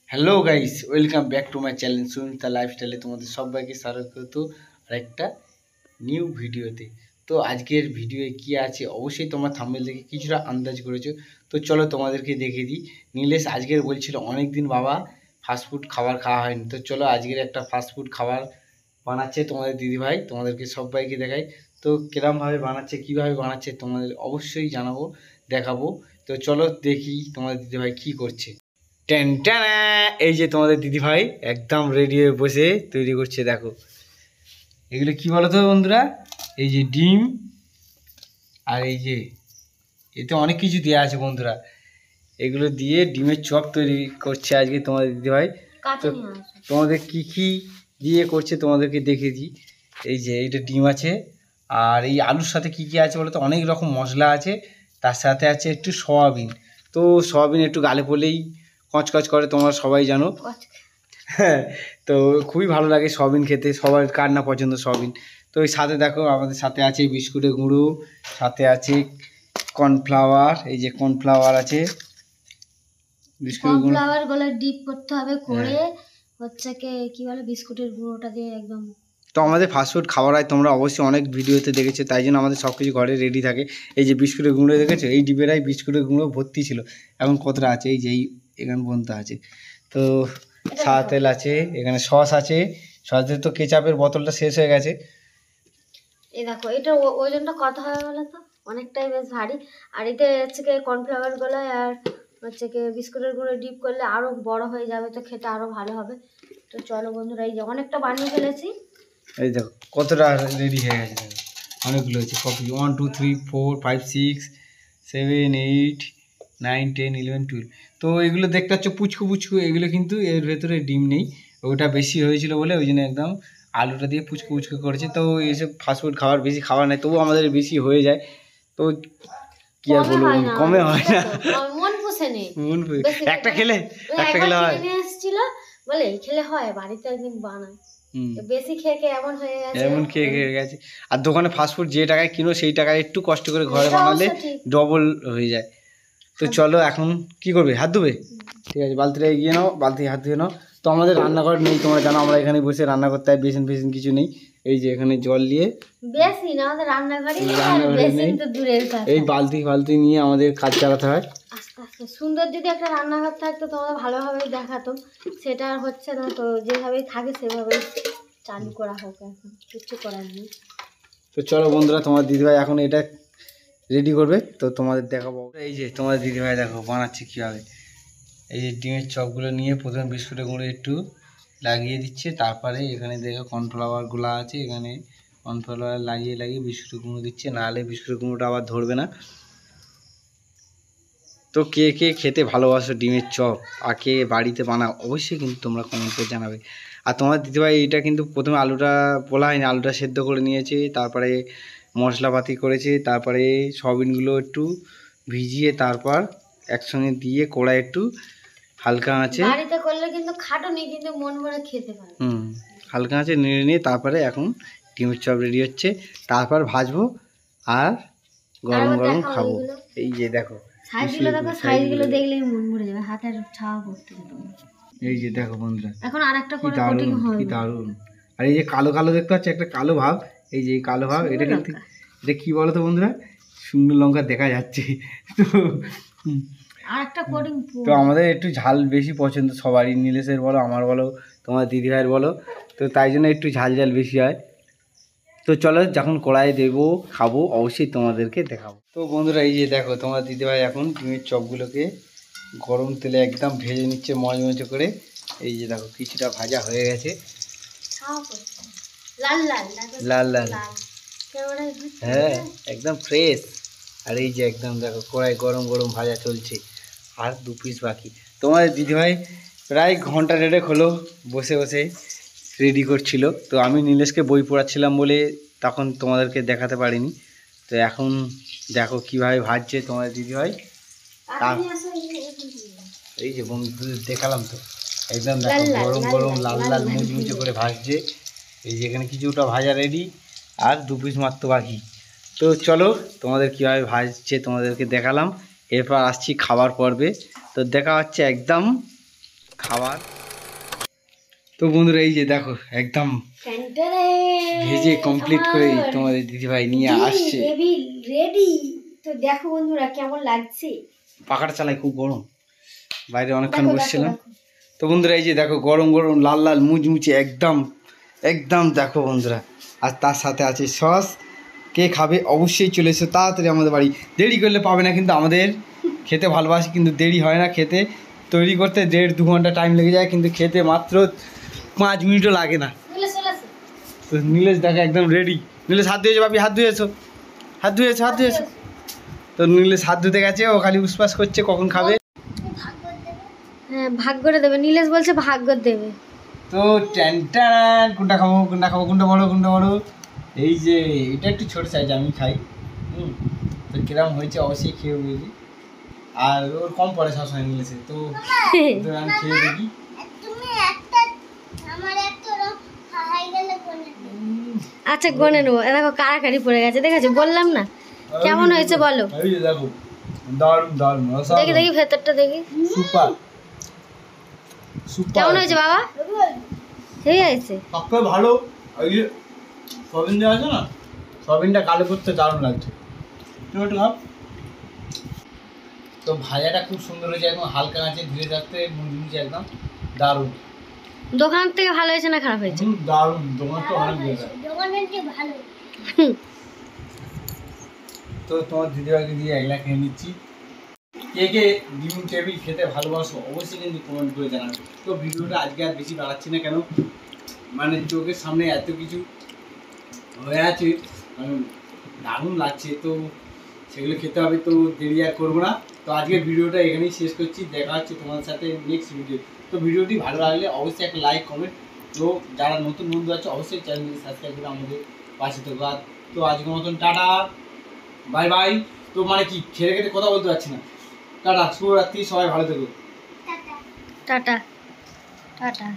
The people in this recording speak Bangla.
Hello guys, welcome back to my channel Sunita লাইফস্টাইলে তোমাদের সবাইকে স্বাগত আরেকটা নিউ ভিডিওতে। তো আজকের ভিডিওয়ে কি আছে অবশ্যই তোমরা থাম্বনেল দেখে কিছুটা আন্দাজ করেছো। তো চলো তোমাদেরকে দেখিয়ে দিই। নীলেশ আজকের বলছিল অনেক দিন বাবা ফাস্টফুড খাবার খাওয়া হয়নি, তো চলো আজকের একটা ফাস্টফুড খাবার বানাচ্ছে তোমাদের দিদিভাই, তোমাদেরকে সবাইকে দেখাই। তো কিরমভাবে বানাচ্ছে, কীভাবে বানাচ্ছে তোমাদের অবশ্যই জানাবো, দেখাবো। তো চলো দেখি তোমাদের দিদিভাই কী করছে। টেন টেনা, এই যে তোমাদের দিদিভাই একদম রেডি হয়ে বসে তৈরি করছে। দেখো এগুলো কি বলো তো বন্ধুরা, এই যে ডিম আর এই যে এতে অনেক কিছু দেওয়া আছে বন্ধুরা, এগুলো দিয়ে ডিমের চপ তৈরি করছে আজকে তোমাদের দিদিভাই। তো তোমাদের কি কি দিয়ে করছে তোমাদেরকে দেখিয়ে দিই। এই যে এইটা ডিম আছে, আর এই আলুর সাথে কি কি আছে বলো তো, অনেক রকম মশলা আছে, তার সাথে আছে একটু সয়াবিন। তো সয়াবিন একটু গালে পড়লেই কচকচ করে, তোমরা সবাই জানো। হ্যাঁ, তো খুবই ভালো লাগে সয়াবিন খেতে, সবার কার না পছন্দ সয়াবিন। তো ওই সাথে দেখো আমাদের সাথে আছে বিস্কুটের গুঁড়ো, সাথে আছে কর্নফ্লাওয়ার, এই যে কর্নফ্লাওয়ার আছে, বিস্কুটের গুঁড়ো কর্নফ্লাওয়ার ডিপ করতে হবে, করে হচ্ছে কি বলে বিস্কুটের গুঁড়োটা দিয়ে একদম। তো আমাদের ফাস্টফুড খাবার হয়, তোমরা অবশ্যই অনেক ভিডিওতে দেখেছো, তাই জন্য আমাদের সব কিছু ঘরে রেডি থাকে। এই যে বিস্কুটের গুঁড়ো দেখেছো, এই ডিবেরাই বিস্কুটের গুঁড়ো ভর্তি ছিল, এখন কতটা আছে এই যে এখানে পর্যন্ত আছে। তো সাদা তেল আছে, এখানে সস আছে, সসের তো কেচাপের বোতলটা শেষ হয়ে গেছে। এই দেখো এটা ওজনটা কত হবে বলো তো, অনেকটাই বেশ ভারী। আর এতে হচ্ছে কি কর্নফ্লাওয়ার গুলো আর হচ্ছে কি বিস্কুটের গুঁড়ো ডিপ করলে আরো বড় হয়ে যাবে, তো খেতে আরো ভালো হবে। তো চলো বন্ধুরা, এই যে অনেকটা বানিয়ে ফেলেছি। এই দেখো কতটা রেডি হয়ে গেছে, দেখো অনেকগুলো হচ্ছে কপি। 1 2 3 4 5 6 7 8 9 10 11 12। তো এগুলো দেখতে পাচ্ছ পুচকু পুচকু, এগুলো কিন্তু এর ভেতরে ডিম নেই, ওটা বেশি হয়েছিল বলে ওই জন্য একদম আলুটা দিয়ে পুচকু পুচকু করেছে। তো এইসব ফাস্টফুড খাবার বেশি খাবার নেই, তবুও আমাদের বেশি হয়ে যায়। তো কি আর বলবো, কমে হয় না, মন পুষে নেই। একটা খেলে হয়, এসেছিল বলে খেলে হয়, বাড়িতে একদিন বানায় বেশি খেয়ে এমন হয়ে গেছে, এমন খেয়ে গেছে। আর দোকানে ফাস্টফুড যে টাকায় কিনো সেই টাকায় একটু কষ্ট করে ঘরে বানালে ডবল হয়ে যায়। তো চলো এখন কি করবে, হাত ধুবে? ঠিক আছে, বালতিটা এগিয়ে নাও, বালতি হাত ধুয়ে নাও। তো আমাদের রান্নাঘর নেই, তোমরা জানো আমরা এখানে বসে রান্না করতে হয়, বেসিন ফেসিন কিছু নেই। এই যে এখানে জল নিয়ে এই বালতি নিয়ে আমাদের কাজ চালাতে হয়। আস্তে আস্তে সুন্দর যদি একটা রান্নাঘর থাকতো তোমরা ভালোভাবেই দেখাতো, সেটা আর হচ্ছে না। তো যেভাবেই থাকে সেভাবেই চালু করা হোক, এখন কিছু করার নেই। তো চলো বন্ধুরা, তোমার দিদিভাই এখন এটা রেডি করবে, তো তোমাদের দেখাবো। এই যে তোমার দিদিভাই দেখো বানাচ্ছে কীভাবে। এই যে ডিমের চপগুলো নিয়ে প্রথমে বিস্কুটের গুঁড়ো একটু লাগিয়ে দিচ্ছে, তারপরে এখানে দেখো কর্নফ্লাওয়ারগুলো আছে, এখানে কর্নফ্লাওয়ার লাগিয়ে বিস্কুটের গুঁড়ো দিচ্ছে, নাহলে বিস্কুটের গুঁড়োটা আবার ধরবে না। তো কে কে খেতে ভালোবাসো ডিমের চপ, আর কে বাড়িতে বানাও অবশ্যই কিন্তু তোমরা কমেন্ট করে জানাবে। আর তোমার দিদিভাই এটা কিন্তু প্রথমে আলুটা বলা হয়নি, আলুটা সেদ্ধ করে নিয়েছে, তারপরে মশলাপাতি করেছে, তারপরে সয়াবিনগুলো একটু ভিজিয়ে তারপর একসঙ্গে দিয়ে কড়াই একটু হালকা আঁচে, বাড়িতে করলে কিন্তু খাটুনি, কিন্তু মন ভরে খেতে পারে। হালকা আঁচে নেড়ে নিয়ে তারপরে এখন ডিমের চপ রেডি হচ্ছে, তারপর ভাজবো আর গরম গরম খাবো। এই যে দেখো সাইজগুলো দেখলেই মন ভরে যাবে, হাতের ছাওয়া পড়তে যাবে। এই যে দেখো বন্ধুরা, এখন আরেকটা করে কোটিং হবে, কি দারুণ। আর এই যে কালো কালো দেখতে পাচ্ছ, একটা কালো ভাব, এই যে কালো ভাব, এটা কিন্তু এটা কি বলো তো বন্ধুরা, শুকনো লঙ্কা দেখা যাচ্ছে। তো আরেকটা কোটিং। তো আমাদের একটু ঝাল বেশি পছন্দ সবারই, নীলেশের বলো, আমার বলো, তোমার দিদিভাইয়ের বলো, তো তাই জন্য একটু ঝাল ঝাল বেশি হয়। তো চলো যখন কড়াই দেবো খাবো অবশ্যই তোমাদেরকে দেখাবো। তো বন্ধুরা এই যে দেখো তোমার দিদিভাই এখন ডিমের চপগুলোকে গরম তেলে একদম ভেজে নিচ্ছে মচমচে করে। এই যে দেখো কিছুটা ভাজা হয়ে গেছে, লাল লাল লাল লাল, হ্যাঁ একদম ফ্রেশ। আর এই যে একদম দেখো কড়াই গরম গরম ভাজা চলছে, আর 2 পিস বাকি। তোমার দিদিভাই প্রায় ঘন্টা দেড়েক হলো বসে বসে রেডি করছিল। তো আমি নীলেশকে বই পড়াচ্ছিলাম বলে তখন তোমাদেরকে দেখাতে পারিনি। তো এখন দেখো কিভাবে ভাজছে তোমার দিদিভাই। এই যে বন্ধুদের দেখালাম, তো একদম দেখো গরম গরম লাল লাল মুচমুচে করে ভাজছে। এই যে এখানে কিছুটা ভাজা রেডি, আর 2 পিস মাত্র বাকি। তো চলো তোমাদের কীভাবে ভাজছে তোমাদেরকে দেখালাম, এরপর আসছি খাবার পর্বে। তো দেখা হচ্ছে একদম খাবার। তো বন্ধুরা এই যে দেখো একদম ভেজে কমপ্লিট করে তোমাদের দিদিভাই নিয়ে আসছে। রেডি। তো দেখো বন্ধুরা কেমন লাগছে। পাখাটা চালাই, খুব গরম, বাইরে অনেকক্ষণ বসছিলাম। তো বন্ধুরা এই যে দেখো গরম গরম লাল লাল মুচমুচে একদম একদম দেখো বন্ধুরা। আর তার সাথে আছে সস। কে খাবে অবশ্যই চলে এসো তাড়াতাড়ি আমাদের বাড়ি, দেরি করলে পাবে না। কিন্তু আমাদের খেতে ভালোবাসি, কিন্তু দেরি হয় না খেতে। তৈরি করতে 1.5-2 ঘন্টা টাইম লেগে যায়, কিন্তু খেতে মাত্র 5 মিনিটও লাগে না। তো নীলেশ দেখো একদম রেডি। নীলেশ হাত ধুয়েছো বাপি, হাত ধুয়েছো, হাত ধুয়েছো, হাত ধুয়েছো। তো নীলেশ হাত ধুতে গেছে, ও খালি উসপাস করছে কখন খাবে। হ্যাঁ ভাগ করে দেবে, নীলেশ বলছে ভাগ করে দেবে। তো ট্যান কোনটা খাবো, কোনটা খাবো, কোনটা বড়, কোনটা বড়। এই যে এটা একটু ছোট সাইজ, আমি খাই। তো কিরম হয়েছে অবশ্যই খেয়ে বুঝি। আর ওর কম পড়ে সবসময় নীলেশে, তো আমি খেয়ে দেখি। আচ্ছা গনে নেবো। দেখো কাড়াকাড়ি পড়ে গেছে, দেখেছো বললাম না। কেমন হয়েছে বলো। এই যে দেখো দারুণ দারুণ, দেখি দেখি ভেতরটা দেখি। Super super. কেমন হয়েছে বাবা? ঠিক আছে, সবথেকে ভালো ওই যে সয়াবিন দেওয়া আছে না, সয়াবিনটা কালো করতে দারুণ লাগছে। তুমি একটু খাও। তো ভাজাটা খুব সুন্দর হয়েছে, একদম হালকা আছে, ধীরে থাকতে মুচমুচে একদম দারুণ। দোকান থেকে ভালো হয়েছে না খারাপ হয়েছে? দারুণ, দোকান তো অনেক ভালো। তো তোমার দিদিভাইকে দিয়ে একলা খেয়ে নিচ্ছি। কে কে ডিম টেবিল খেতে ভালোবাসো অবশ্যই কিন্তু কমেন্ট করে জানাবে। তো ভিডিওটা আজকে আর বেশি বাড়াচ্ছি না, কেন মানে চোখের সামনে এত কিছু হয়ে আছে, মানে দারুণ লাগছে। তো সেগুলো খেতে হবে, তো দেরি আর করবো না। তো আজকের ভিডিওটা এখানেই শেষ করছি, দেখা হচ্ছে তোমাদের সাথে নেক্সট ভিডিও। তো ভিডিওটি ভালো লাগলে অবশ্যই একটা লাইক কমেন্ট, তো যারা নতুন বন্ধু আছে অবশ্যই চ্যানেলটি সাবস্ক্রাইব করে আমাদের পাশে থাকো। তো আজকের মতন টাটা বাই বাই। তো মানে কি খেলে খেতে কথা বলতে পারছি না। টাটা, শুভরাত্রি, সবাই ভালো থেকো। Tata tata.